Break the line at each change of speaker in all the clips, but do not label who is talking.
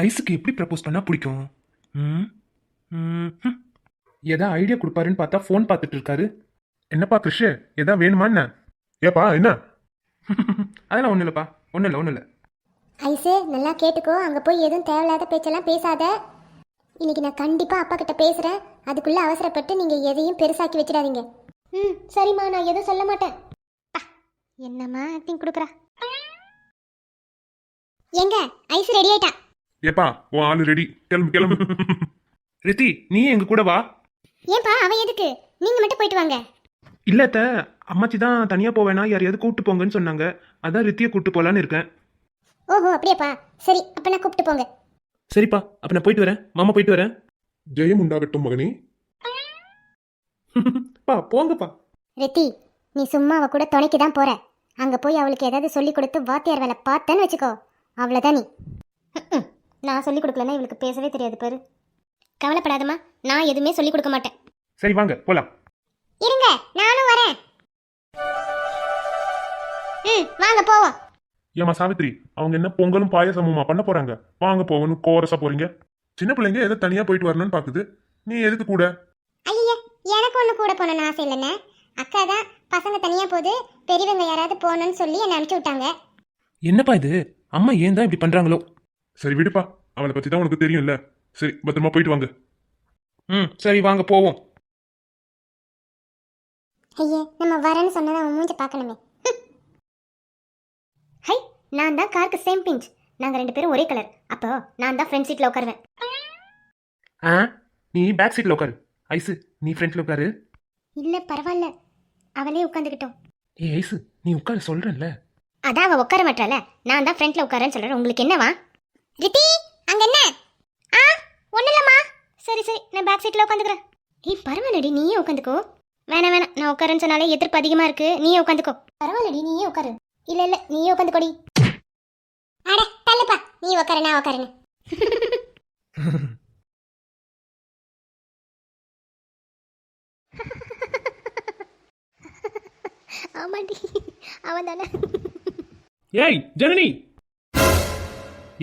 ஐஸுக்கு எப்படி ப்ரப்போஸ் பண்ணா பிடிக்கும்? ம் ம் ஹம். ஏதா ஐடியா கொடுப்பாருன்னு பார்த்தா ஃபோன் பார்த்துட்டு இருக்காரு. என்னப்பா கிருஷ், எதா வேணுமா என்ன? ஏப்பா என்ன? அதெல்லாம் ஒன்றும் இல்லைப்பா, ஒன்றும் இல்லை ஒன்றும் இல்லை.
ஐசு நல்லா கேட்டுக்கோ, அங்கே போய் எதுவும் தேவையில்லாத பேச்செல்லாம் பேசாத. இன்னைக்கு நான் கண்டிப்பாக அப்பா கிட்ட பேசுகிறேன். அதுக்குள்ளே அவசரப்பட்டு நீங்கள் எதையும் பெருசாக்கி வச்சிடாதீங்க. ம் சரிம்மா, நான் எதுவும் சொல்ல மாட்டேன். என்னம்மா ஆக்டிங் கொடுக்குறா. எங்க ஐஸ் ரெடி ஆயிட்டா?
ஏப்பா உன் ஆளு ரெடி, கிளம்பு கிளம்பு. ரித்தி நீ எங்க கூட வா.
ஏன்பா அவன் எதுக்கு? நீங்கள் மட்டும் போயிட்டு வாங்க.
இல்லத்த, அம்மாச்சி தான் தனியாக போவேனா யாரையாவது கூப்பிட்டு போங்கன்னு சொன்னாங்க. அதான் ரித்தியை கூப்பிட்டு போகலான்னு இருக்கேன்.
ஓஹோ அப்படியாப்பா, சரி அப்போ நான் கூப்பிட்டு போங்க.
சரிப்பா, அப்போ நான் போயிட்டு வரேன். மாமா போயிட்டு வரேன். ஜெயம் உண்டாகட்டும் மகனே. பா போங்கப்பா.
ரித்தி, நீ சும்மா அவ கூட துணைக்கு தான் போற. அங்கே போய் அவளுக்கு ஏதாவது சொல்லி கொடுத்து வாத்தியார் வேலை பார்த்தேன்னு வச்சுக்கோ, அவ்வளோதான் நீ. நான் சொல்லி கொடுக்கலன்னா இவளுக்கு பேசவே தெரியாது பாரு. கவலைப்படாதம்மா, நான் எதுவுமே சொல்லி கொடுக்க மாட்டேன்.
சரி வாங்க போலாம்.
இருங்க நானும் வரேன். வாங்க போவோம்.
ஏமா சாவித்ரி, அவங்க என்ன பொங்கலும் பாயசமுமா பண்ண போறாங்க? வாங்க போகணும் கோரஸா போறீங்க. சின்ன பிள்ளைங்க எதை தனியா போயிட்டு வரணும்னு பாக்குது, நீ எதுக்கு கூட?
ஐயா, எனக்கு ஒன்று கூட போகணும்னு ஆசை இல்லைண்ணே. அக்கா தான் பசங்க தனியாக போகுது, பெரியவங்க யாராவது போகணும்னு சொல்லி என்னை அனுப்பிச்சி விட்டாங்க.
என்னப்பா இது, அம்மா ஏன் தான் இப்படி பண்றாங்களோ? சரி விடுப்பா, அவளை பத்தி தான் உனக்கு தெரியும்ல. சரி பத்திரமா போயிட்டு வாங்க. சரி வாங்க போவோம்.
ஐயே, நம்ம வரேன்னு சொன்னதை அவன் மூஞ்ச பார்க்கணுமே. ஹை, நான் தான் காருக்கு சேம் பிஞ்ச். நாங்கள் 2 பேரும் ஒரே கலர். அப்போ நான் தான் ஃப்ரண்ட் சீட்டில் உட்காருவேன்.
நீ பேக் சீட்ல உட்காரு. ஐசு நீ ஃப்ரண்ட்ல உட்காரு.
இல்லை பரவாயில்ல, அவளே உட்காந்துக்கிட்டோம்.
ஏ ஐசு, நீ உட்காரு சொல்றேன்ல.
அதான் அவள் உட்கார மாட்டாள, நான் தான் ஃப்ரண்ட்ல உட்காரன்னு சொல்கிறேன். உங்களுக்கு என்னவா? ரித்தி அங்கே என்ன? ஒன்றும் இல்லைம்மா. சரி சரி, நான் பேக் சீட்டில் உட்காந்துக்கிறேன். ஏய் பரவாயில்லடி, நீயே உட்காந்துக்கோ. வேணாம் வேணாம், நான் உட்காருன்னு சொன்னாலே எதிர்ப்பு அதிகமாக இருக்கு. நீயே உட்காந்துக்கோ. பரவாயில்லடி, நீயே உட்காரு. இல்லை இல்லை, நீயே உட்காந்துக்கோடி. அட தள்ளுப்பா, நீ உட்காரு நான் உட்காருன்னு. ஆமாண்டி, அவன் தானே.
ஏய் ஜனனி,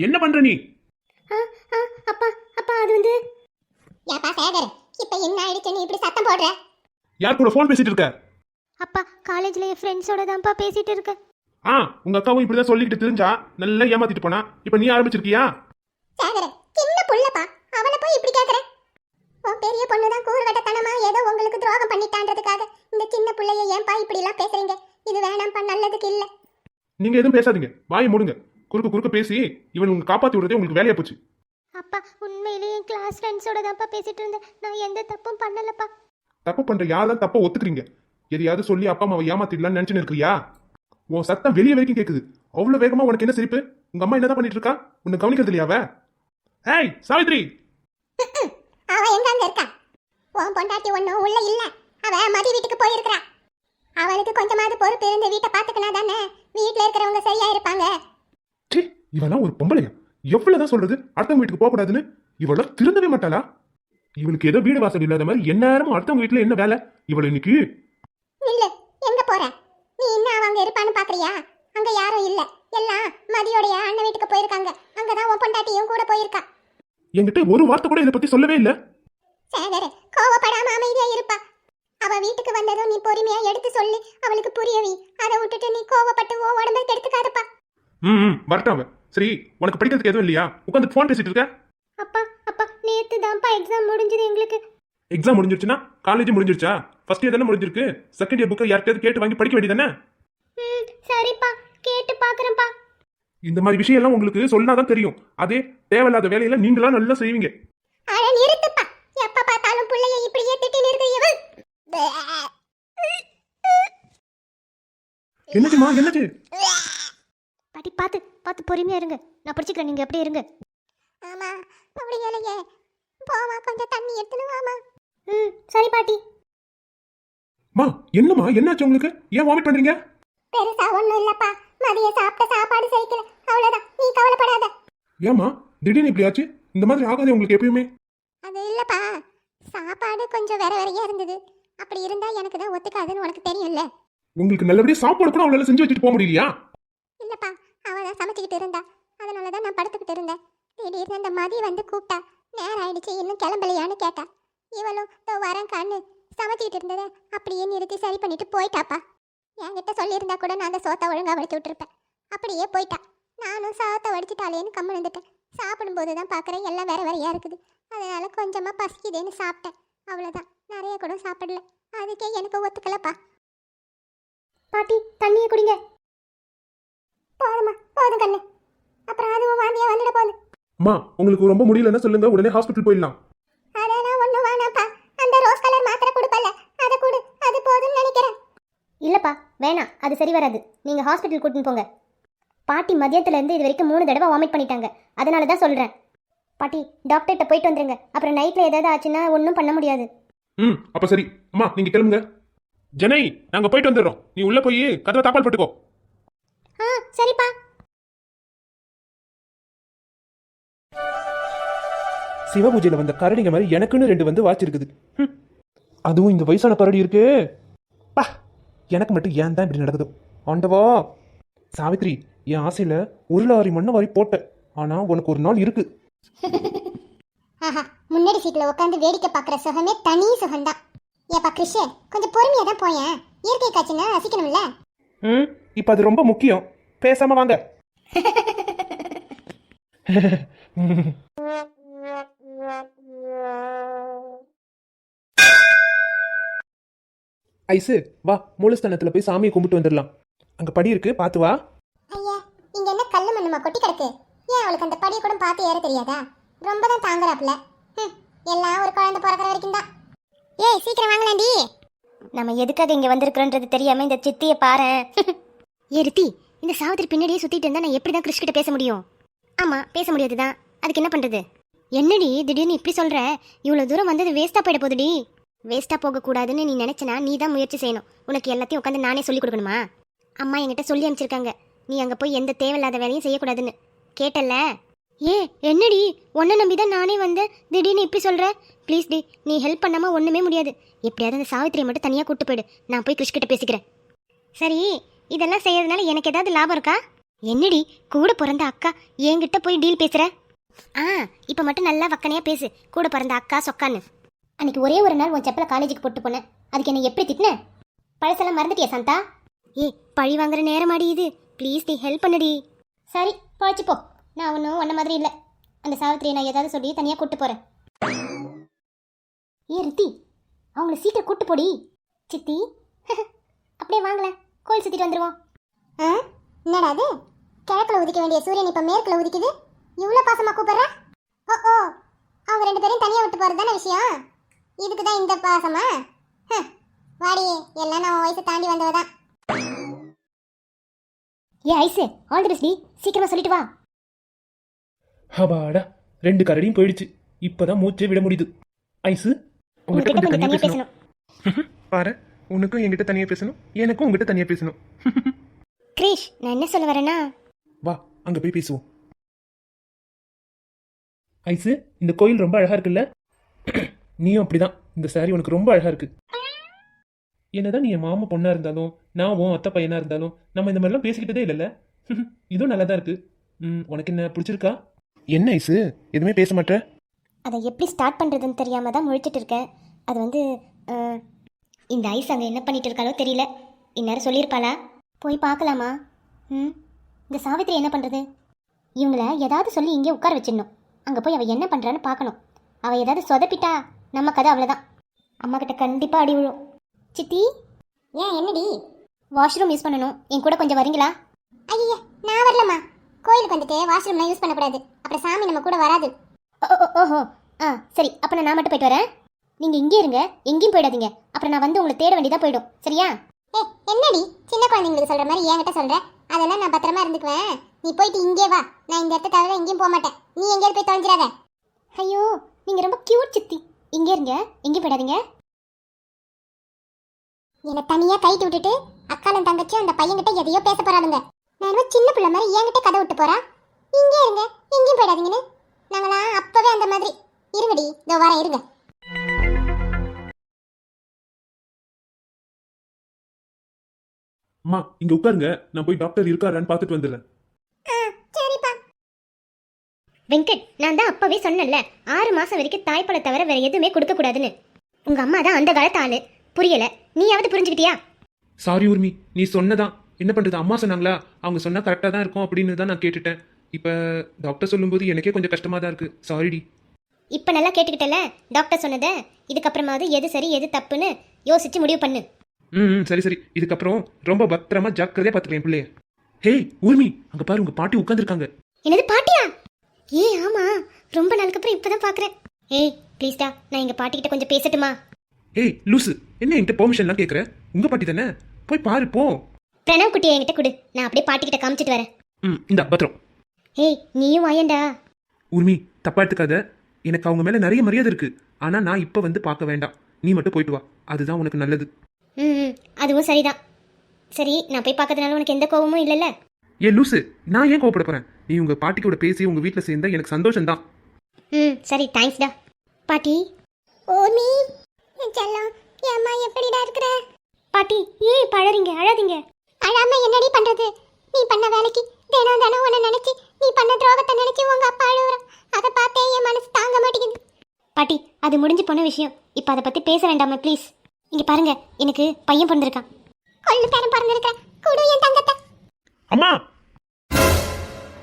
என்ன பண்ற நீ?
அப்பா அப்பா, அது வந்து யாப்பா சேகர், இப்போ என்ன ஆயிடுச்சு நீ இப்படி சத்தம் போடுற?
யார் கூட ஃபோன் பேசிட்டு இருக்க?
அப்பா காலேஜ்ல என் ஃப்ரெண்ட்ஸோட தான்ப்பா பேசிட்டு இருக்கேன்.
உங்க அக்காவும் இப்படிதான் சொல்லிக்கிட்டு தெரிஞ்சா நல்லா ஏமாத்திட்டு போனா. இப்ப நீ ஆரம்பிச்சிருக்கியா?
சேகர் சின்ன புள்ளப்பா, அவனை போய் இப்படி கேக்குற? உன் பெரிய பொண்ணு தான் கூறுகட்டத்தனமா ஏதோ உங்களுக்கு துரோகம் பண்ணிட்டான்றதுக்காக இந்த சின்ன புள்ளைய ஏன்பா இப்படி எல்லாம் பேசுறீங்க? இது வேணாம்ப்பா, நல்லதுக்கு இல்ல.
நீங்க எதுவும் பேசாதீங்க, வாயை மூடுங்க. குறுக்க குறுக்க பேசி இவன் உங்க காப்பாத்தி விடுறதே உங்களுக்கு வேலையா போச்சு.
அப்பா உண்மையிலேயே என் கிளாஸ் ஃப்ரெண்ட்ஸோட தான்ப்பா பேசிட்டு இருந்தேன். நான் எந்த தப்பும் பண்ணலப்பா.
தப்பு பண்ற யாரெல்லாம் தப்ப ஒத்துக்கிறீங்க? எதையாவது சொல்லி அப்பா அம்மாவை ஏமாத்திடலாம்னு நினைச்சுன்னு இருக்கிறியா? உன் சத்தம் வெளியே வரைக்கும் கேக்குது. அவ்வளவு வேகமா உனக்கு என்ன சிரிப்பு? உங்க அம்மா என்னதான் பண்ணிட்டு இருக்கா? உன்னை கவனிக்கிறது இல்லையாவ? ஏய் சாவித்ரி,
அவ எங்க அங்க இருக்கா? உன் பொண்டாட்டி ஒண்ணும் உள்ள இல்ல, அவ மதி வீட்டுக்கு போயிருக்கா. அவளுக்கு கொஞ்சமாவது பொறுப்பு இருந்து வீட்டை பாத்துக்கினா தானே வீட்டுல இருக்கிறவங்க சரியா இருப்பாங்க.
இவெல்லாம் ஒரு பொம்பளையா? எவ்வளவுதான் சொல்றது அடுத்தவங்க வீட்டுக்கு போக கூடாதுன்னு? இவள திருந்தவே மாட்டாளா? இவளுக்கு ஏதோ வீடு வாசல் இல்லாத மாதிரி எந்நேரமும் அடுத்தவங்க வீட்டுல என்ன வேலை? இவள இன்னைக்கு
இல்ல, எங்க போற நீ? இன்னும் அவங்க இருப்பான்னு பாக்குறியா? அங்க யாரும் இல்ல, எல்லாம் மதியோடைய அண்ணன் வீட்டுக்கு போயிருக்காங்க. அங்கதான் உன் பொண்டாட்டியும் கூட போயிருக்கா.
என்கிட்ட ஒரு வார்த்தை கூட இதை பத்தி சொல்லவே இல்ல.
சேகர் கோவப்படாம அமைதியா இருப்பா. அவ வீட்டுக்கு வந்ததும் நீ பொறுமையா எடுத்து சொல்லி அவளுக்கு புரியவி. அதை விட்டுட்டு நீ கோவப்பட்டு ஓ உடம்பை கெடுத்துக்காதப்பா.
வரட்டும் அவ. சரி, உனக்கு படிக்கிறதுக்கு எதுவும் இல்லையா? உட்காந்து போன் பேசிட்டு இருக்க.
அப்பா அப்பா, நேத்து தான்ப்பா எக்ஸாம் முடிஞ்சது எங்களுக்கு.
எக்ஸாம் முடிஞ்சிருச்சுன்னா காலேஜ் முடிஞ்சிருச்சா? ஃபர்ஸ்ட் இயர் தானே முடிஞ்சிருக்கு. செகண்ட் இயர் புக்கை யார்கிட்டயாவது கேட்டு வாங்கி படிக்க வேண்டியதானே?
சரிப்பா, கேட்டு பாக்குறேன்ப்பா.
இந்த மாதிரி விஷயம் எல்லாம் உங்களுக்கு சொன்னாதான் தெரியும். அதே தேவையில்லாத வேலையில நீங்களா நல்லா செய்வீங்க.
அட நிறுத்துப்பா, எப்ப பார்த்தாலும் புள்ளைய இப்படியே திட்டி நிறுத்தியவள்.
என்னச்சுமா என்னச்சு?
பாட்டி பார்த்து பார்த்து பொறுமையா இருங்க, நான் படிச்சுக்கிறேன், நீங்க அப்படியே இருங்க. ஆமா முடியலையே, போவா கொஞ்சம் தண்ணி எடுத்துன்னு வாமா. சரி பாட்டி.
மா என்னம்மா என்னாச்சு உங்களுக்கு? ஏன் வாமிட் பண்றீங்க?
பெருசா ஒண்ணும் இல்லப்பா, மதிய சாப்பிட்ட சாப்பாடு சரிக்கல, அவ்வளவுதான், நீ கவலைப்படாத.
ஏமா திடீர்னு இப்படி ஆச்சு? இந்த மாதிரி ஆகாது உங்களுக்கு எப்பயுமே.
அது இல்லப்பா, சாப்பாடு கொஞ்சம் வேற வேறையா இருந்தது. அப்படி இருந்தா எனக்கு தான் ஒத்துக்காதுன்னு உனக்கு தெரியும்ல.
உங்களுக்கு நல்லபடியா சாப்பாடு கூட அவளால செஞ்சு வச்சுட்டு போக முடியலையா?
இல்லப்பா, அவ தான் சமைச்சுக்கிட்டு இருந்தா, அதனாலதான் நான் படுத்துக்கிட்டு இருந்தேன். திடீர்னு அந்த மதி வந்து கூப்பிட்டா. நேரம் ஆயிடுச்சு இன்னும் கிளம்பலையான்னு கேட்டா. இவளும் இதோ வரேன் கண்ணு சமைச்சிக்கிட்டு இருந்ததை அப்படியே நிறுத்தி சரி பண்ணிட்டு போயிட்டாப்பா. என்கிட்ட சொல்லியிருந்தா கூட நான் அந்த சோத்தை ஒழுங்கா வடிச்சு விட்டுருப்பேன். அப்படியே போயிட்டா. நானும் சாத்தை வடிச்சிட்டாலேன்னு கம்மன் வந்துட்டேன். சாப்பிடும்போது தான் பார்க்குறேன் எல்லாம் வேற வேறையா இருக்குது. அதனால கொஞ்சமாக பசிக்குதேன்னு சாப்பிட்டேன். அவ்வளோதான், நிறைய கூட சாப்பிடல. அதுக்கே எனக்கு ஒத்துக்கலப்பா. பாட்டி தண்ணியை குடிங்க. போதுமா போதும் கண்ணு, அப்புறம் அதுவும் வாந்தியா வந்துட போகுது.
அம்மா உங்களுக்கு ரொம்ப முடியலன்னா சொல்லுங்க, உடனே ஹாஸ்பிட்டல் போயிடலாம்.
அதெல்லாம் ஒன்றும் வேணாம்ப்பா. அந்த ரோஸ் கலர் மாத்திரை கொடுப்பல்ல, அதை கொடு, அது போதும்னு நினைக்கிறேன். இல்லைப்பா வேணாம், அது சரி வராது. நீங்கள் ஹாஸ்பிட்டல் கூட்டின்னு போங்க. பாட்டி மதியத்துலேருந்து இது வரைக்கும் 3 தடவை வாமிட் பண்ணிட்டாங்க. அதனால தான் சொல்கிறேன். பாட்டி டாக்டர்கிட்ட போயிட்டு வந்துருங்க. அப்புறம் நைட்டில் ஏதாவது ஆச்சுன்னா ஒன்றும் பண்ண முடியாது.
அப்ப சரி அம்மா, நீங்க கிளம்புங்க. ஜெனை, நாங்க போயிட்டு வந்துடுறோம். நீ உள்ள போய் கதவை தாப்பால் போட்டுக்கோ.
சரிப்பா.
சிவபூஜையில வந்த கரடிங்க மாதிரி எனக்குன்னு 2 வந்து வாச்சிருக்குது. அதுவும் இந்த வயசான கரடி இருக்கு. பா, எனக்கு மட்டும் ஏன் தான் இப்படி நடக்குது ஆண்டவா. சாவித்ரி, என் ஆசையில 1 லாரி மண்ணை வாரி போட்டேன். ஆனா உனக்கு ஒரு நாள் இருக்கு.
ஆஹா, முன்னாடி சீட்ல உட்காந்து வேடிக்கை பார்க்குற சுகமே தனி சுகம்தான். ஏப்பா கிருஷ், கொஞ்சம் பொறுமையா தான் போயேன். இயற்கை காட்சினா ரசிக்கணும்ல.
இப்ப அது ரொம்ப முக்கியம். பேசாம வாங்க. ஐசு, வா மூலஸ்தானத்துல போய் சாமியை கும்பிட்டு வந்துடலாம். அங்க படி இருக்கு, பாத்து வா.
ஐயா, இங்க என்ன கல்லு மண்ணுமா கொட்டி கிடக்கு? ஏன் அவளுக்கு அந்த படியை கூட பார்த்து ஏற தெரியாதா? ரொம்ப தான் தாங்குறாப்ல. எல்லாம் ஒரு குழந்தை பிறக்கிற வரைக்கும் தான். ஏய் சீக்கிரம் வாங்கலாண்டி. நம்ம எதுக்காக இங்க வந்திருக்கிறோன்றது தெரியாம இந்த சித்தியை பாரு. ஏறுத்தி, இந்த சாவித்திரி பின்னாடியே சுத்திட்டு இருந்தா நான் எப்படி தான் கிருஷ்கிட்ட பேச முடியும்? ஆமா, பேச முடியாதுதான். அதுக்கு என்ன பண்றது? என்னடி திடீர்னு இப்படி சொல்ற? இவ்வளவு தூரம் வந்தது வேஸ்டா போயிட போகுதுடி. வேஸ்டா போக கூடாதுன்னு நீ நினைச்சனா நீ தான் முயற்சி செய்யணும். உனக்கு எல்லாத்தையும் உட்காந்து நானே சொல்லி கொடுக்கணுமா? அம்மா என்கிட்ட சொல்லி அனுப்பிச்சிருக்காங்க, நீ அங்க போய் எந்த தேவையில்லாத வேலையும் செய்யக்கூடாதுன்னு. கேட்டல்ல? என்னடி, உன்னை நம்பிதான் நானே வந்தேன், திடீர்னு இப்படி சொல்ற? ப்ளீஸ் டி, நீ ஹெல்ப் பண்ணாம ஒண்ணுமே முடியாது. எப்படியாவது அந்த சாவித்திரியை மட்டும் தனியா கூட்டு போயிடு. நான் போய் கிருஷ்கிட்ட பேசிக்கிறேன். சரி, இதெல்லாம் செய்யறதுனால எனக்கு ஏதாவது லாபம் இருக்கா? என்னடி, கூட பிறந்த அக்கா என்கிட்ட போய் டீல் பேசுற? இப்ப மட்டும் நல்லா வக்கனையா பேசு. கூட பிறந்த அக்கா சொக்கான்னு. அன்னைக்கு ஒரே ஒரு நாள் உன் செப்பல காலேஜுக்கு போட்டு போனேன். அதுக்கு என்ன எப்படி திட்டின? பழசெல்லாம் மறந்துட்டியா சாந்தா? பழி வாங்குற நேரமாடி இது. ப்ளீஸ் டி, ஹெல்ப் பண்ணுடி. சரி போச்சு போ. நான் ஒன்றும் ஒன்ன மாதிரி இல்லை. அந்த சாவித்திரியை நான் ஏதாவது சொல்லி தனியாக கூட்டு போகிறேன். ரித்தி, அவங்கள சீக்கிரம் கூட்டு போடி. சித்தி, அப்படியே வாங்கல, கோயில் சுற்றிட்டு வந்துடுவோம். என்னடா அது? கிழக்கில் உதிக்க வேண்டிய சூரியன் இப்போ மேற்கில் உதிக்குது. இவ்வளோ பாசமாக கூப்பிட்ற? ஓ, அவங்க 2 பேரும் தனியாக விட்டு போகிறது தானே விஷயம். இதுக்கு தான் இந்த பாசமா? வாடி, எல்லாம் நான் வயசு தாண்டி வந்தவதான். ஐசு, ஆல் தி பெஸ்ட் டி. சீக்கிரமா சொல்லிட்டு வா.
அபாடா, 2 கரடியும் போயிடுச்சு. இப்பதான் மூச்சை விட முடியுது. ஐசு, உங்ககிட்ட கொஞ்சம் தனியா பேசணும். பாரு, உனக்கும் என்கிட்ட தனியா பேசணும், எனக்கும் உங்ககிட்ட தனியா பேசணும்.
கிரீஷ், நான் என்ன சொல்ல வரேன்னா,
வா அங்க போய் பேசுவோம். ஐசு, இந்த கோயில் ரொம்ப அழகா இருக்குல்ல? நீயும் அப்படிதான். இந்த சாரி உனக்கு ரொம்ப அழகா இருக்கு. என்னதான் நீ என் மாமா பொண்ணா இருந்தாலும், நான் உன் அத்தை பையனா இருந்தாலும், நம்ம இந்த மாதிரிலாம் பேசிக்கிட்டதே இல்லைல்ல? இதுவும் நல்லா தான் இருக்கு. உனக்கு என்ன பிடிச்சிருக்கா? என்ன ஐசு, எதுவுமே பேச மாட்டேன்?
அதை எப்படி ஸ்டார்ட் பண்ணுறதுன்னு தெரியாமல் தான் முழிச்சிட்டு இருக்கேன். அது வந்து இந்த ஐஸ் அங்கே என்ன பண்ணிட்டு இருக்காளோ தெரியல. இந்நேரம் சொல்லியிருப்பாளா? போய் பார்க்கலாமா? இந்த சாவித்திரி என்ன பண்ணுறது? இவங்கள ஏதாவது சொல்லி இங்கே உட்கார வச்சிடணும். அங்கே போய் அவள் என்ன பண்ணுறான்னு பார்க்கணும். அவள் ஏதாவது சொதப்பிட்டா நம்ம கதை அவ்வளோதான். அம்மா கிட்ட கண்டிப்பாக அடி விழும். சித்தி, ஏன் என்னடி? வாஷ்ரூம் யூஸ் பண்ணணும், என் கூட கொஞ்சம் வரீங்களா? ஐயா, நான் வரலம்மா. கோயிலுக்கு வந்துட்டு வாஷ்ரூம்லாம் யூஸ் பண்ணக்கூடாது. அப்புறம் சாமி நம்ம கூட வராது. ஓஹோ, சரி, அப்போ நான் மட்டும் போயிட்டு வரேன். நீங்கள் இங்கே இருங்க, எங்கேயும் போயிடாதீங்க. அப்புறம் நான் வந்து உங்களை தேட வேண்டியதாக போயிடும். சரியா? என்னடி சின்ன குழந்தைங்களுக்கு சொல்கிற மாதிரி என்கிட்ட சொல்கிற? அதெல்லாம் நான் பத்திரமா இருந்துக்குவேன். நீ போயிட்டு இங்கே வா. நான் இந்த இடத்த தவிர எங்கேயும் போக மாட்டேன். நீ எங்கேயாவது போய் தொலைஞ்சிடாத. ஐயோ, நீங்கள் ரொம்ப கியூட் சித்தி. இங்கே இருங்க, எங்கேயும் போயிடாதீங்க. என்னை தனியாக கைட்டு விட்டுட்டு அக்காலும் தங்கச்சியும் அந்த பையன்கிட்ட எதையோ பேச போறாளுங்க. நான் ரொம்ப சின்ன பிள்ளை மாதிரி என்கிட்ட கதை விட்டு போறா. இங்கே இருங்க, எங்கேயும் போயிடாதீங்கன்னு. நாங்களாம் அப்பவே அந்த மாதிரி. இருங்கடி, இதோ வரேன், இருங்க.
அம்மா இங்க உட்காருங்க, நான் போய் டாக்டர் இருக்காரான்னு பார்த்துட்டு வந்துடுறேன்.
சரிப்பா. வெங்கட், நான் தான் அப்பவே சொன்னேன்ல 6 மாசம் வரைக்கும் தாய்ப்பாலை தவிர வேற எதுவுமே கொடுக்க கூடாதுன்னு. உங்க அம்மா தான் அந்த காலத்து ஆளு, புரியல. நீயாவது புரிஞ்சுக்கிட்டியா?
சாரி ஊர்மி, நீ சொன்னதான். என்ன பண்றது, அம்மா சொன்னாங்களா, அவங்க சொன்னா கரெக்டாக தான் இருக்கும் அப்படின்னு தான் நான் கேட்டுட்டேன். இப்போ டாக்டர் சொல்லும்போது எனக்கே கொஞ்சம் கஷ்டமா தான் இருக்கு. சாரிடி.
இப்ப நல்லா கேட்டுக்கிட்டல டாக்டர் சொன்னதை. இதுக்கப்புறமாவது எது சரி எது தப்புன்னு யோசிச்சு முடிவு பண்ணு.
ம் சரி சரி, இதுக்கப்புறம் ரொம்ப பத்திரமா ஜாக்கிரதையா பார்த்துக்கிறேன் பிள்ளைய. ஹேய் ஊர்மி, அங்க பாரு உங்க பாட்டி உட்காந்துருக்காங்க.
என்னது, பாட்டியா? ஆமா, ரொம்ப நாளுக்கு அப்புறம் இப்பதான் பாக்குறேன். ப்ளீஸ்டா, நான் எங்க பாட்டி கிட்ட கொஞ்சம் பேசட்டுமா?
ஏய் லூசு, என்ன என்கிட்ட பெர்மிஷன்லாம் கேட்குற? உங்க பாட்டி தானே, போய் பாரு போ.
பிரணவ் குட்டியை என்கிட்ட கொடு, நான் அப்படியே பாட்டி கிட்ட காமிச்சிட்டு வரேன்.
இந்த பத்திரம்.
நீயும் வாயண்டா.
ஊர்மி, தப்பா எடுத்துக்காத. எனக்கு அவங்க மேல நிறைய மரியாதை இருக்கு. ஆனா நான் இப்ப வந்து பார்க்க வேண்டாம். நீ மட்டும் போயிட்டு வா, அதுதான் உனக்கு நல்லது.
அதுவும் சரிதான். சரி, நான் போய் பார்க்கறதுனால உனக்கு எந்த கோபமும் இல்லைல்ல?
லூசு, நான் ஏன் கோவப்பட போறேன்? நீ உங்க பாட்டி கூட பேசி உங்க வீட்டில் சேர்ந்தா எனக்கு சந்தோஷம் தான்.
சரி, தேங்க்ஸ்டா. பாட்டி. ஓமி செல்லம், ஏம்மா எப்படிடா இருக்கற? பாட்டி, ஏன் பழறீங்க? அழாதீங்க. அழாம என்னடி பண்றது? நீ பண்ண வேலைக்கு தினம் தினம் உன்னை நினைச்சு, நீ பண்ண துரோகத்தை நினைச்சு உங்க அப்பா அழுகுறான். அதை பார்த்தே என் மனசு தாங்க மாட்டேங்குது. பாட்டி, அது முடிஞ்சு போன விஷயம். இப்போ அதை பத்தி பேச வேண்டாமா ப்ளீஸ்? இங்க பாருங்க, எனக்கு பையன் பிறந்திருக்கான். கொள்ளு பேரன் பிறந்திருக்கான். கூட என் தங்கத்தை.
அம்மா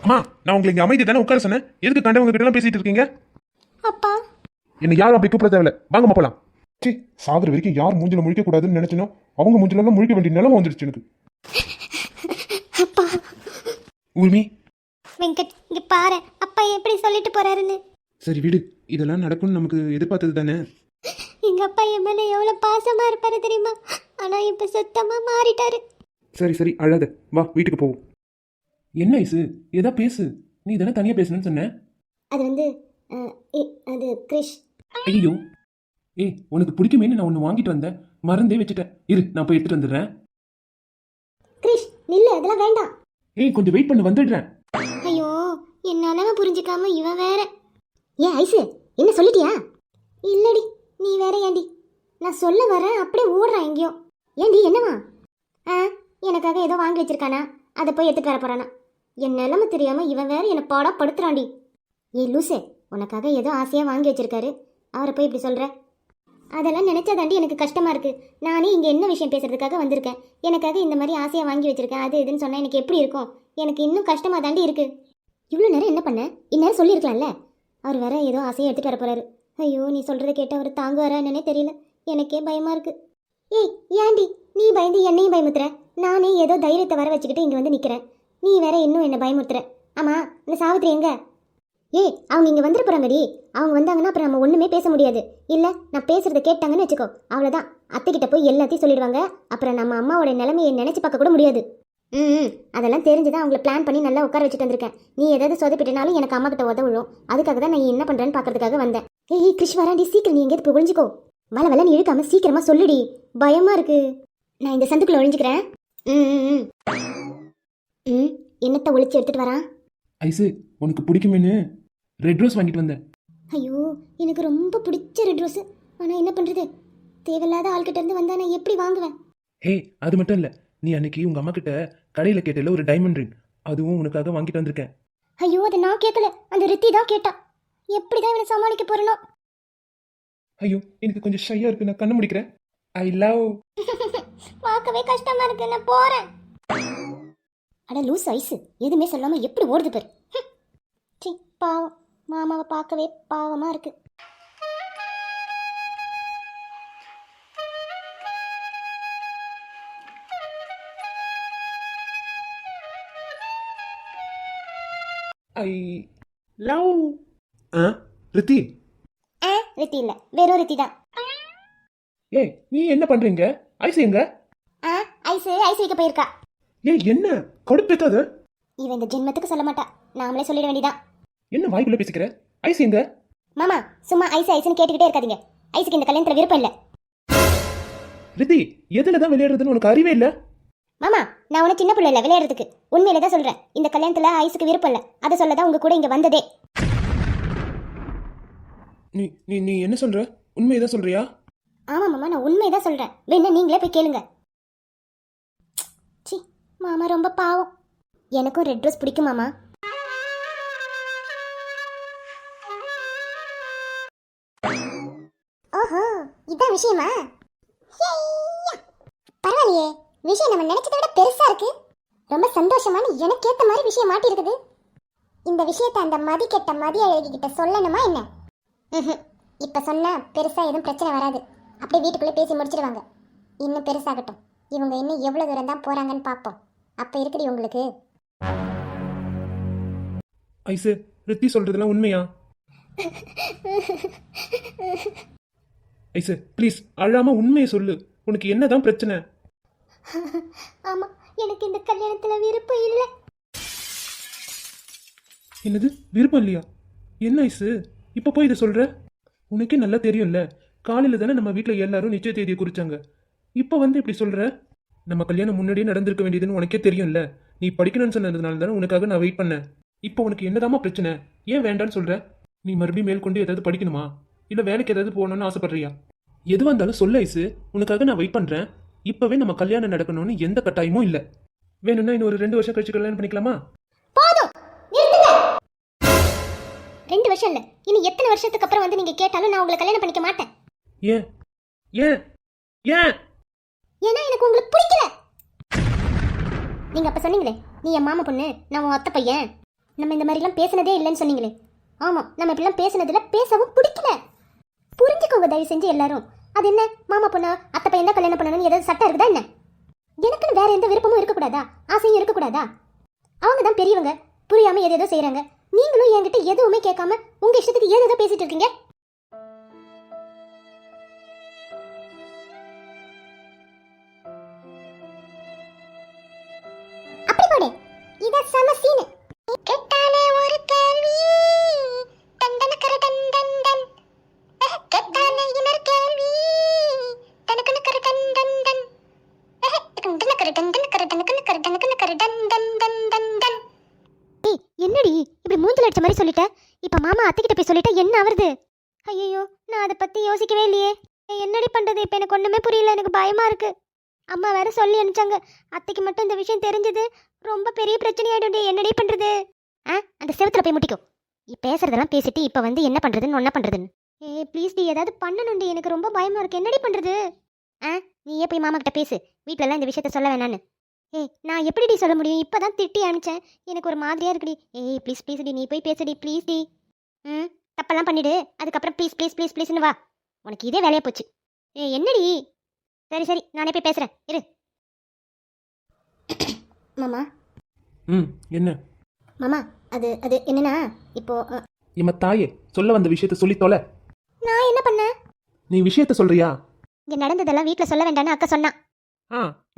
அம்மா, நான் உங்களை இங்க அமைதி தானே உட்கார சொன்னேன். எதுக்கு கண்டவங்க கிட்ட எல்லாம் பேசிட்டு இருக்கீங்க?
அப்பா,
என்ன யாரும் அப்படி கூப்பிட தேவையில்ல. வாங்கம்மா போலாம். சி, சாகுற வரைக்கும் யார் மூஞ்சில முழிக்க கூடாதுன்னு நினைச்சனோ அவங்க மூஞ்சில முழிக்க வேண்டிய நிலைமை வந்துருச்சு எனக்கு.
அப்பா.
ஊர்மி.
வெங்கட், இங்க பாரு, அப்பா எப்படி சொல்லிட்டு போறாருன்னு.
சரி விடு, இதெல்லாம் நடக்கும்னு நமக்கு எதிர்பார்த்தது தானே.
எங்க அப்பா என் மேல எவ்வளவு பாசமா இருப்பாரு தெரியுமா? ஆனா இப்ப சுத்தமா மாறிட்டாரு.
சரி சரி, அழாத, வா வீட்டுக்கு போவோம். என்ன ஐசு, ஏதா பேசு. நீ தானே தனியா பேசணும்னு சொன்ன.
அது வந்து அது கிரிஷ்.
ஐயோ, உனக்கு பிடிக்குமேன்னு நான் ஒன்று வாங்கிட்டு வந்தேன், மறந்தே வச்சுட்டேன். இரு, நான் போய் எடுத்துட்டு வந்துடுறேன்.
கிரிஷ், நில்லு, அதெல்லாம் வேண்டாம்.
கொஞ்சம் வெயிட் பண்ணு, வந்துடுறேன்.
ஐயோ, என்னால புரிஞ்சுக்காம இவன் வேற. ஐசு, என்ன சொல்லிட்டியா? இல்லடி, நீ வேற. ஏண்டி, நான் சொல்ல வரேன், அப்படியே ஓடுறான் எங்கேயோ. ஏண்டி, என்னவா? எனக்காக ஏதோ வாங்கி வச்சிருக்கானா, அதை போய் எடுத்துட்டு வர போறானா? என் நிலைமை தெரியாம இவன் வேற என்னை பாடா படுத்துறான்டி. லூசே, உனக்காக ஏதோ ஆசையா வாங்கி வச்சிருக்காரு, அவரை போய் இப்படி சொல்ற? அதெல்லாம் நினைச்சாதாண்டி எனக்கு கஷ்டமா இருக்கு. நானே இங்க என்ன விஷயம் பேசுறதுக்காக வந்திருக்கேன். எனக்காக இந்த மாதிரி ஆசையா வாங்கி வச்சிருக்கேன், அது இதுன்னு சொன்னா எனக்கு எப்படி இருக்கும்? எனக்கு இன்னும் கஷ்டமா தாண்டி இருக்கு. இவ்வளோ நேரம் என்ன பண்ண? இந்நேரம் சொல்லியிருக்கலாம்ல. அவர் வேற ஏதோ ஆசையை எடுத்துட்டு வர போறாரு. ஐயோ, நீ சொல்றதை கேட்டு அவர் தாங்குவாரா என்னன்னே தெரியல. எனக்கே பயமா இருக்கு. ஏண்டி நீ பயந்து என்னையும் பயமுத்துற? நானே ஏதோ தைரியத்தை வர வச்சுக்கிட்டு இங்க வந்து நிக்கிறேன். நீ வேற இன்னும் என்ன பயமுத்துற. ஆமா, இந்த சாவித்திரி எங்க? அவங்க இங்க வந்துட போறாங்கடி. அவங்க வந்தாங்கன்னா அப்புறம் நம்ம ஒண்ணுமே பேச முடியாது. இல்ல, நான் பேசுறத கேட்டாங்கன்னு வச்சுக்கோ, அவ்வளவுதான். அத்தைக்கிட்ட போய் எல்லாத்தையும் சொல்லிடுவாங்க. அப்புறம் நம்ம அம்மாவோட நிலைமையை நினைச்சு பார்க்க கூட முடியாது. அதெல்லாம் தெரிஞ்சுதான் அவங்கள பிளான் பண்ணி நல்லா உட்கார வச்சுட்டு வந்திருக்கேன். நீ ஏதாவது சொதப்பிட்டனாலும் எனக்கு அம்மா கிட்ட உதவிடும். அதுக்காக தான் நான் என்ன பண்றேன்னு பாக்கிறதுக்காக வந்தேன். கிருஷ் வராண்டி, சீக்கிரம் நீ எங்கேயாவது போய் ஒழிஞ்சுக்கோ. வல நீ இழுக்காம சீக்கிரமா சொல்லுடி, பயமா இருக்கு. நான் இந்த சந்துக்குள்ள ஒழிஞ்சுக்கிறேன். என்னத்தை ஒழிச்சு எடுத்துட்டு வரான்?
ஐசு, உனக்கு பிடிக்குமேனு ரெட் ரோஸ் வாங்கிட்டு வந்தேன்.
ஐயோ, எனக்கு ரொம்ப பிடிச்ச ரெட் ரோஸ். ஆனா என்ன பண்றது, தேவையில்லாத ஆள்கிட்ட இருந்து வந்தா நான் எப்படி வாங்குவேன்?
அது மட்டும் இல்ல, நீ அன்னைக்கு உங்க அம்மா கிட்ட கடையில கேட்டல ஒரு டைமண்ட் ரிங், அதுவும் உனக்காக வாங்கிட்டு வந்திருக்கேன்.
ஐயோ, அதை நான் கேட்கல, அந்த ரித்தி தான் கேட்டா. எப்படிதான் இவனை சமாளிக்க போறனோ?
ஐயோ, எனக்கு கொஞ்சம் ஷையா இருக்கு, நான் கண்ணு முடிக்கிறேன். I love.
பார்க்கவே கஷ்டமா இருக்கு, நான் போறேன். அட லூஸ் ஐசு, எதுவுமே சொல்லாம எப்படி ஓடுது பாரு. பாவம், மாமாவை பார்க்கவே பாவமா இருக்கு.
I love. ரித்தி.
ரித்தி இல்ல, வெறும் ரித்தி தான்.
நீ என்ன பண்றீங்க? ஐஸ் எங்க?
ஐஸ் வைக்க போயிருக்கா.
என்ன கடுப்பேத்தாத.
இவன் இந்த ஜென்மத்துக்கு சொல்ல மாட்டா, நாமளே சொல்லிட வேண்டியதான்.
என்ன வாய்க்குள்ள பேசிக்கிற? ஐஸ் எங்க?
மாமா, சும்மா ஐஸ்னு கேட்டுக்கிட்டே இருக்காதீங்க. ஐஸுக்கு இந்த கல்யாணத்துல விருப்பம் இல்ல.
ரித்தி, எதுலதான் விளையாடுறதுன்னு உனக்கு அறிவே இல்ல?
மாமா, நான் உன சின்ன பிள்ளை இல்ல விளையாடுறதுக்கு. உண்மையில தான் சொல்றேன், இந்த கல்யாணத்துல ஐஸுக்கு விருப்பம் இல்ல. அதை சொல்லதான் உங்க கூட இங்க வந்ததே.
நீ நீ நீ என்ன சொல்ற? உண்மையதான் சொல்றியா?
ஆமா மாமா, நான் உண்மையதான் சொல்றேன். வேணா நீங்களே போய் கேளுங்க. சி, மாமா ரொம்ப பாவம். எனக்கும் ரெட் ரோஸ் பிடிக்கும் மாமா. இதான் விஷயமா? ஹேய்யா. பரவாயில்லையே, விஷயம் நம்ம நினைச்சதை விட பெருசா இருக்கு. ரொம்ப சந்தோஷமான எனக்கு ஏத்த மாதிரி விஷயம் மாட்டி இருக்குது. இந்த விஷயத்தை அந்த மதி கெட்ட மதி அழகி கிட்ட சொல்லணுமா என்ன? இப்ப சொன்னா பெருசா எதுவும் பிரச்சனை வராது. அப்படியே வீட்டுக்குள்ளே பேசி முடிச்சிடுவாங்க. இன்னும் பெருசாகட்டும். இவங்க இன்னும் எவ்வளவு தூரம் தான் போறாங்கன்னு பார்ப்போம். அப்ப இருக்குடி உங்களுக்கு.
ஐசு, ரித்தி சொல்றதெல்லாம் உண்மையா? ஐசு ப்ளீஸ் அழாம உண்மையை சொல்லு. உனக்கு என்னதான் பிரச்சனை?
ஆமா, எனக்கு இந்த கல்யாணத்துல விருப்பம் இல்லை.
என்னது விருப்பம் இல்லையா? என்ன ஐசு இப்ப போய் இதை சொல்ற? உனக்கே நல்லா தெரியும்ல, காலையில தானே நம்ம வீட்டில் எல்லாரும் நிச்சய தேதியை குறிச்சாங்க. இப்போ வந்து இப்படி சொல்ற? நம்ம கல்யாணம் முன்னாடியே நடந்திருக்க வேண்டியதுன்னு உனக்கே தெரியும்ல. நீ படிக்கணும்னு சொன்னதுனால தானே உனக்காக நான் வெயிட் பண்ணேன். இப்போ உனக்கு என்னதாமா பிரச்சனை? ஏன் வேண்டான்னு சொல்ற? நீ மறுபடியும் மேற்கொண்டு ஏதாவது படிக்கணுமா, இல்லை வேலைக்கு ஏதாவது போகணும்னு ஆசைப்படுறியா? எதுவாக இருந்தாலும் சொல்ல ஐசு, உனக்காக நான் வெயிட் பண்றேன். இப்பவே நம்ம கல்யாணம் நடக்கணும்னு எந்த கட்டாயமும் இல்லை. வேணும்னா இன்னும் ஒரு 2 வருஷம் கழிச்சு கல்யாணம் பண்ணிக்கலாமா?
போதும், நிறுத்துங்க. 2 வருஷம் இல்ல, இனி எத்தனை வருஷத்துக்கு அப்புறம் வந்து நீங்க கேட்டாலும் நான் உங்களை கல்யாணம் பண்ணிக்க மாட்டேன்.
ஏன் ஏன் ஏன்?
ஏன்னா எனக்கு உங்களுக்கு பிடிக்கல. நீங்க அப்ப சொன்னீங்களே, நீ என் மாமா பொண்ணு, நான் உன் அத்தை பையன், நம்ம இந்த மாதிரிலாம் பேசினதே இல்லைன்னு சொன்னீங்களே. ஆமா, நம்ம இப்படிலாம் பேசினதுல பேசவும் பிடிக்கல. புரிஞ்சுக்கோங்க தயவு செஞ்சு எல்லாரும். அது என்ன, மாமா பொண்ணா அத்தை பையன் தான் கல்யாணம் பண்ணணும்னு ஏதாவது சட்டம் இருக்குதா என்ன? எனக்குன்னு வேற எந்த விருப்பமும் இருக்கக்கூடாதா, ஆசையும் இருக்கக்கூடாதா? அவங்க தான் பெரியவங்க, புரியாம எதேதோ செய்யறாங்க. நீங்களும் என்கிட்ட எதுவுமே கேட்காம உங்க இஷ்டத்துக்கு ஏதேதோ பேசிட்டு இருக்கீங்க. அப்படி போடு, இத சம சீனு. கேட்டாலே ஒரு கேள்வி, தண்டனக்கர தண்டன். கேட்டாலே இன்னொரு கேள்வி, தனக்கனக்கர தண்டன். தண்டனக்கர தண்டனக்கர தனக்கனக்கர தனக்கனக்கர தண்டன். ஏய், என்னடி இப்படி மூஞ்சில அடிச்ச மாதிரி சொல்லிட்ட? இப்ப மாமா அத்தைக்கிட்ட போய் சொல்லிட்டா என்ன ஆவறது? ஐயோ, நான் அதை பத்தி யோசிக்கவே இல்லையே. என்னடி பண்றது? இப்ப எனக்கு ஒண்ணுமே புரியல, எனக்கு பயமா இருக்கு. அம்மா வேற சொல்லி அனுப்பிச்சாங்க, அத்தைக்கு மட்டும் இந்த விஷயம் தெரிஞ்சது ரொம்ப பெரிய பிரச்சனை ஆயிடும். என்னடி பண்றது? அந்த செவத்துல போய் முட்டிக்கோ. பேசுறதெல்லாம் பேசிட்டு இப்ப வந்து என்ன பண்றதுன்னு ஒன்ன பண்றதுன்னு. ப்ளீஸ் டி, ஏதாவது பண்ணணும்டி, எனக்கு ரொம்ப பயமா இருக்கு. என்னடி பண்றது? நீயே போய் மாமா கிட்ட பேசு, வீட்ல எல்லாம் இந்த விஷயத்த சொல்ல வேணான்னு. நான் எப்படிடி சொல்ல முடியும்? இப்பதான் திட்டி அனுப்பிச்சேன், எனக்கு ஒரு மாதிரியா இருக்குடி. ப்ளீஸ் ப்ளீஸ் டி, நீ போய் பேசுடி ப்ளீஸ் டி. தப்பெல்லாம் பண்ணிடு, அதுக்கப்புறம் ப்ளீஸ் ப்ளீஸ் ப்ளீஸ் ப்ளீஸ்னு வா. உனக்கு இதே வேலையா போச்சு. என்னடி? சரி சரி, நானே போய் பேசுறேன் இரு. மாமா.
என்ன
மாமா, அது அது என்னன்னா, இப்போ
இம்ம தாயே, சொல்ல வந்த விஷயத்த சொல்லி தொலை.
நான் என்ன பண்ணேன்?
நீ விஷயத்த சொல்றியா?
இங்க நடந்ததெல்லாம் வீட்ல சொல்ல வேண்டாம்னு அக்கா சொன்னா.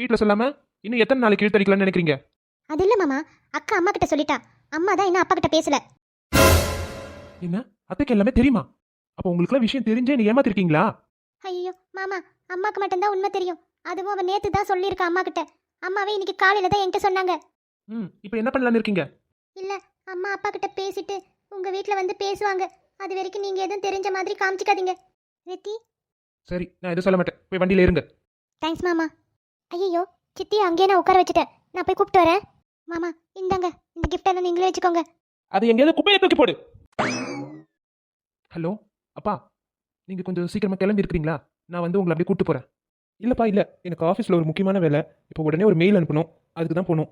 வீட்ல சொல்லாம இன்னும் எத்தனை நாளைக்கு இழுத்தடிக்கலாம்னு நினைக்கிறீங்க?
அது இல்ல மாமா, அக்கா அம்மா கிட்ட சொல்லிட்டா. அம்மா தான் இன்னும் அப்பா கிட்ட பேசல.
என்ன, அத்தைக்கு எல்லாமே தெரியுமா? அப்ப உங்களுக்குலாம் விஷயம் தெரிஞ்சே நீ ஏமாத்திருக்கீங்களா?
ஐயோ மாமா, அம்மாக்கு மட்டும்தான் உண்மை தெரியும். அதுவும் அவ நேத்து தான் சொல்லியிருக்கா அம்மா கிட்ட. அம்மாவே இன்னைக்கு காலையில தான் என்கிட்ட சொன்னாங்க.
இப்போ என்ன பண்ணலாம்னு இருக்கீங்க?
இல்ல, அம்மா அப்பா கிட்ட பேசிட்டு உங்க வீட்ல வந்து பேசுவாங்க. அது வரைக்கும் நீங்க எதுவும் தெரிஞ்ச மாதிரி காமிச்சிக்காதீங்க. ரித்தி.
சரி, நான் எதுவும் சொல்ல மாட்டேன், போய் வண்டியில இருங்க.
தேங்க்ஸ் மாமா. ஐயோ, சித்தி அங்கேயே நான் உட்கார வச்சுட்டேன், நான் போய் கூப்பிட்டு வரேன். மாமா இந்தாங்க, இந்த கிஃப்ட் எல்லாம் நீங்களே வச்சுக்கோங்க.
அது எங்கேயாவது குப்பையை தூக்கி போடு. ஹலோ அப்பா, நீங்க கொஞ்சம் சீக்கிரமா கிளம்பி இருக்கிறீங்களா? நான் வந்து உங்களை அப்படியே கூப்பிட்டு போறேன். இல்லப்பா இல்லை, எனக்கு ஆஃபீஸில் ஒரு முக்கியமான வேலை, இப்போ உடனே ஒரு மெயில் அனுப்பணும், அதுக்கு தான் போகணும்.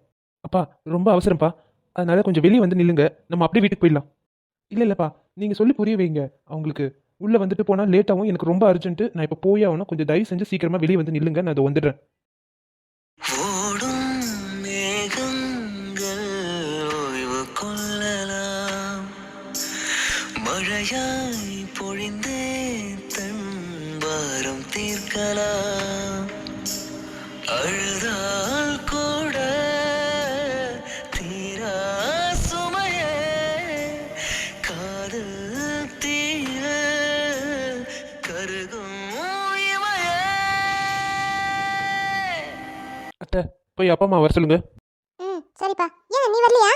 அப்பா ரொம்ப அவசரம்ப்பா, அதனால கொஞ்சம் வெளியே வந்து நில்லுங்க, நம்ம அப்படியே வீட்டுக்கு போயிடலாம். இல்லைப்பா, நீங்கள் சொல்லி புரிய வைங்க அவங்களுக்கு. உள்ளே வந்துட்டு போனால் லேட்டாகவும், எனக்கு ரொம்ப அர்ஜென்ட்டு, நான் இப்போ போய் ஆகணும், கொஞ்சம் தயவு செஞ்சு சீக்கிரமாக வெளியே வந்து நில்லுங்க, நான் அதை வந்துடுறேன்.
மழையாய் பொழிந்தே தன் பாரம் தீர்க்கலாம், அழுதால் கூட தீரா சுமையே, காதல் தீய கருகும் இமையே.
அத்தை போய் அப்பா அம்மா வர சொல்லுங்க.
சரிப்பா. ஏன் நீ வரலையா?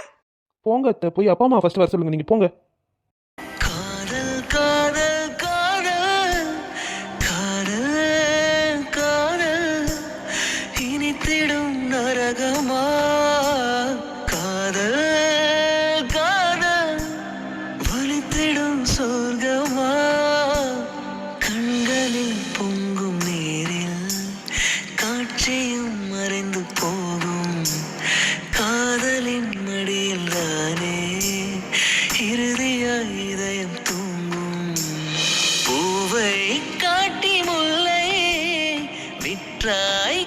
போங்க அத்தை, போய் அப்பா அம்மா ஃபர்ஸ்ட் வர சொல்லுங்க, நீங்கள் போங்க.
சொர்க்கமா கண்களில் பொங்க காற்றாய்